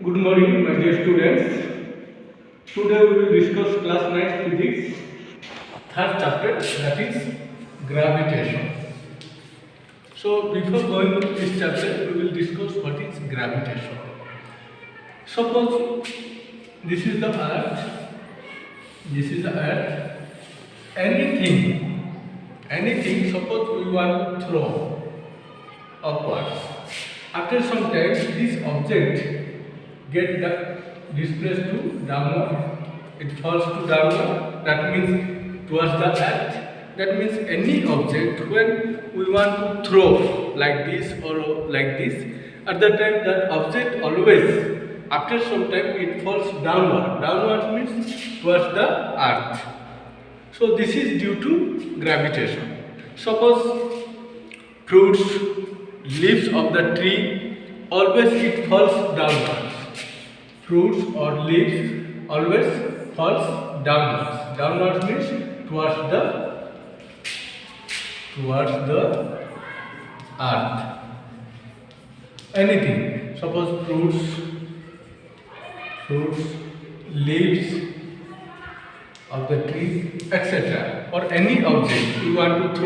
Good morning, my dear students. Today we will discuss class 9 physics, third chapter, that is gravitation. So before going to this chapter, we will discuss what is gravitation. Suppose this is the earth, this is the earth. Anything, suppose we want to throw upwards. After some time, this object get displaced to downward. It falls to downward. That means towards the earth. That means any object when we want to throw like this or like this, at that time that object always after some time it falls downward. Downward means towards the earth. So this is due to gravitation. Suppose fruits, leaves of the tree, always it falls downwards. Fruits or leaves always falls downwards. Downwards means towards the earth. Anything, suppose fruits, leaves of the tree, etc., or any object you want to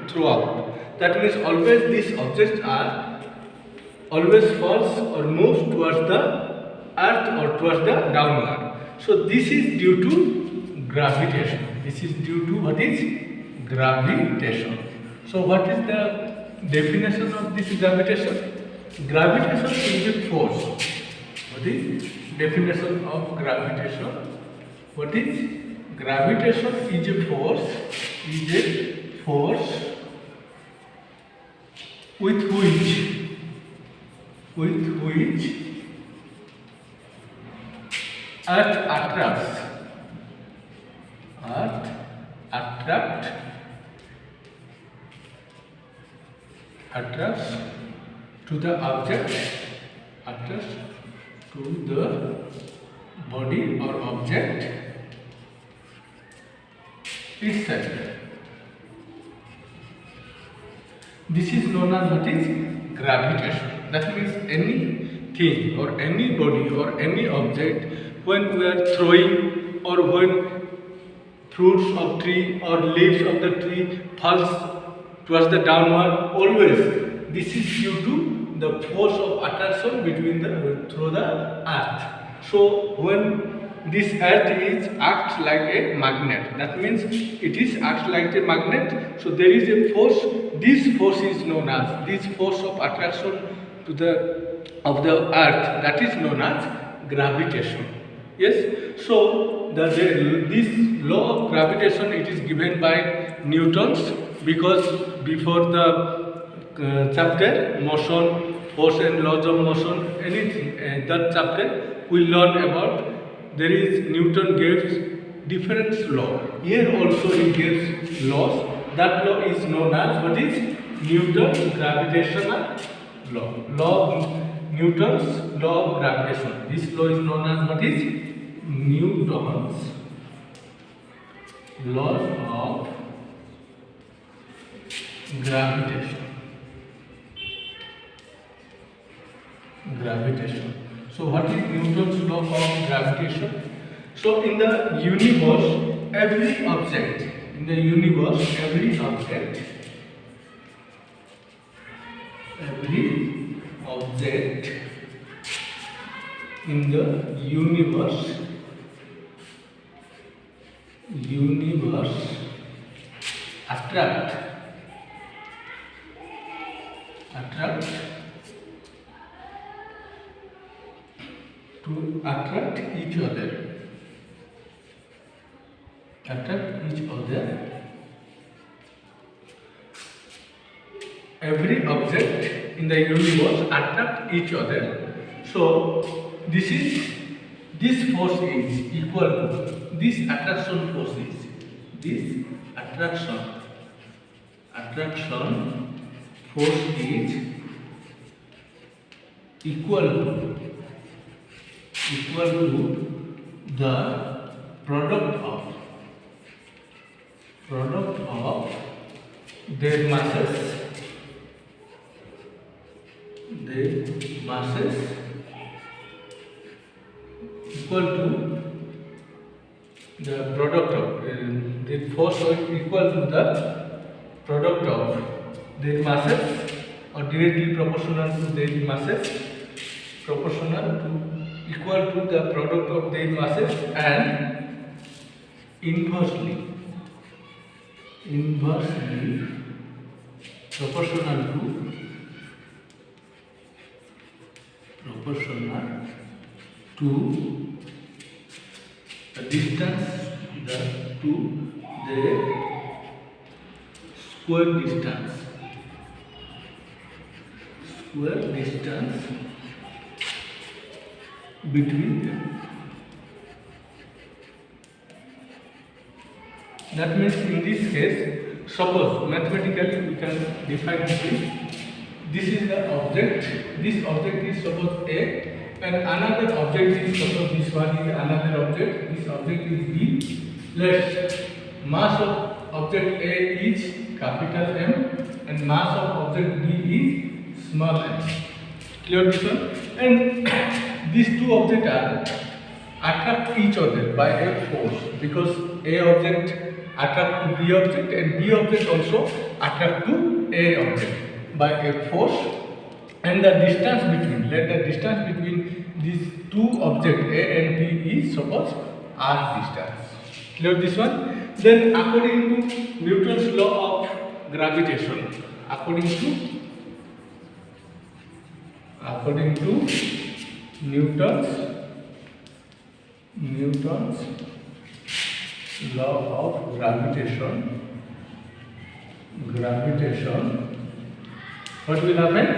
throw out. That means always these objects are always falls or moves towards the earth or towards the downward. So this is due to gravitation. This is due to what is gravitation. So what is the definition of this gravitation? Gravitation is a force. What is definition of gravitation? What is gravitation? Is a force with which earth attracts to the object, attracts to the body or object itself. This is known as what is gravitation. That means anything or any body or any object, when we are throwing or when fruits of tree or leaves of the tree falls towards the downward, always this is due to the force of attraction through the earth. So when this earth acts like a magnet, that means it is acts like a magnet. So there is a force. This force is known as this force of attraction of the earth. That is known as gravitation. Yes. So this law of gravitation, it is given by Newton's, because before the chapter motion, force and laws of motion, anything that chapter we learn about. There is Newton gives different law. Here also he gives laws. That law is known as what is Newton's gravitational law. Newton's law of gravitation. This law is known as what is Newton's law of gravitation. So what is Newton's law of gravitation? So in the universe, every object in the universe attract each other. Every object in the universe attract each other. So this force is equal to this attraction force is this attraction force is equal to the product of their masses equal to the product of the force equal to the product of their masses, or directly proportional to their masses, proportional to equal to the product of their masses, and inversely proportional to the distance to the square distance between them. That means in this case, suppose mathematically we can define this is the object, this object is suppose A, and another object is suppose this one is another object, this object is B. Let's mass of object A is capital M and mass of object B is small m. Clear this one? And these two objects are attract each other by a force, because A object attract to B object and B object also attract to A object by a force, and the distance between, let the distance between these two objects A and B is suppose r distance. Clear this one? Then according to Newton's law of gravitation, according to Newton's law of gravitation, what will happen?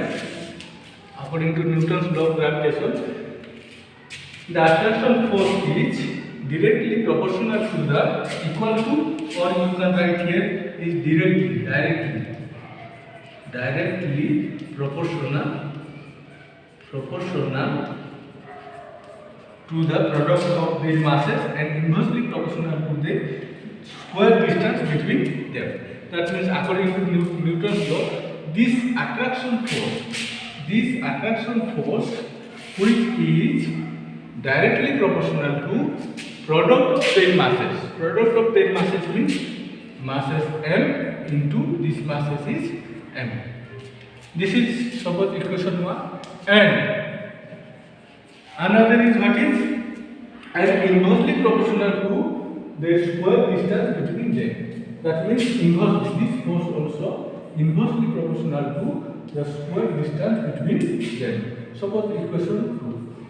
According to Newton's law of gravitation, the attraction force is directly proportional to the equal to, or you can write here is directly proportional to the product of the masses and inversely proportional to the square distance between them. That means according to Newton's law, this attraction force which is directly proportional to product of their masses. Product of their masses means masses m into this masses is m. This is suppose equation 1, and another is what is, and inversely proportional to the square distance between them. That means inversely, this force also inversely proportional to the square distance between them. Suppose equation 2.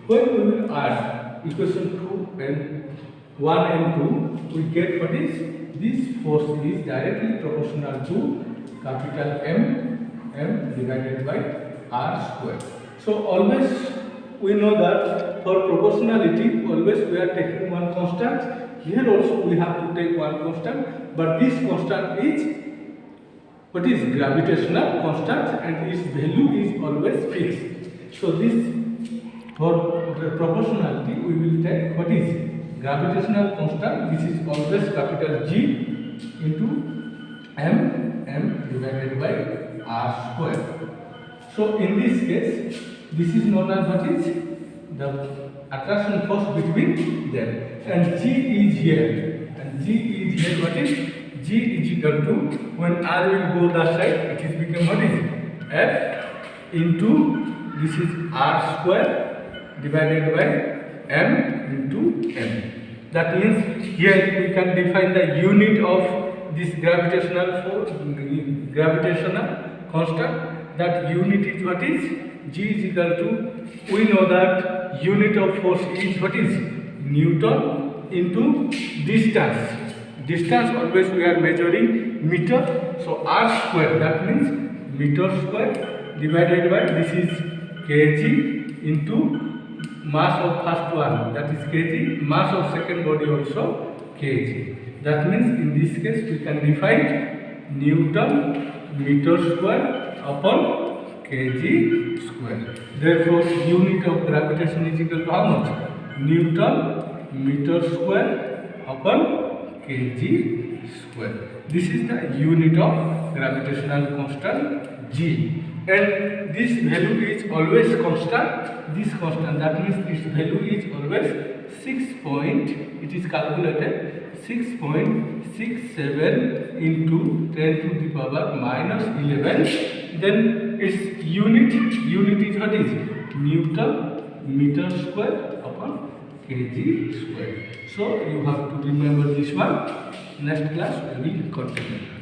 When we will add equation 2 and 1 and 2, we get what is, this force is directly proportional to capital M divided by r square. So always we know that for proportionality, always we are taking one constant. Here also we have to take one constant, but this constant is what is gravitational constant, and its value is always fixed. So this, for the proportionality, we will take what is gravitational constant. This is always capital G into M divided by r square. So in this case, this is known as what is the attraction force between them, and G is here, what is G is equal to, when r will go that side, it is become what is F into, this is r square divided by m into m. That means here we can define the unit of this gravitational force, gravitational constant. That unit is what is G is equal to, we know that unit of force is what is Newton into distance. Distance always we are measuring meter, so r square, that means meter square divided by, this is kg into mass of first one, that is kg, mass of second body also kg. That means in this case we can define Newton meter square upon kg square. Therefore unit of gravitation is equal to how much? Newton meter square upon kg square. This is the unit of gravitational constant G. and this value is always constant. This constant, that means its value is always 6 point, it is calculated 6.67 into 10 to the power minus 11. Then its unit is what is Newton meter square upon kg square. So you have to remember this one. Next class we will continue.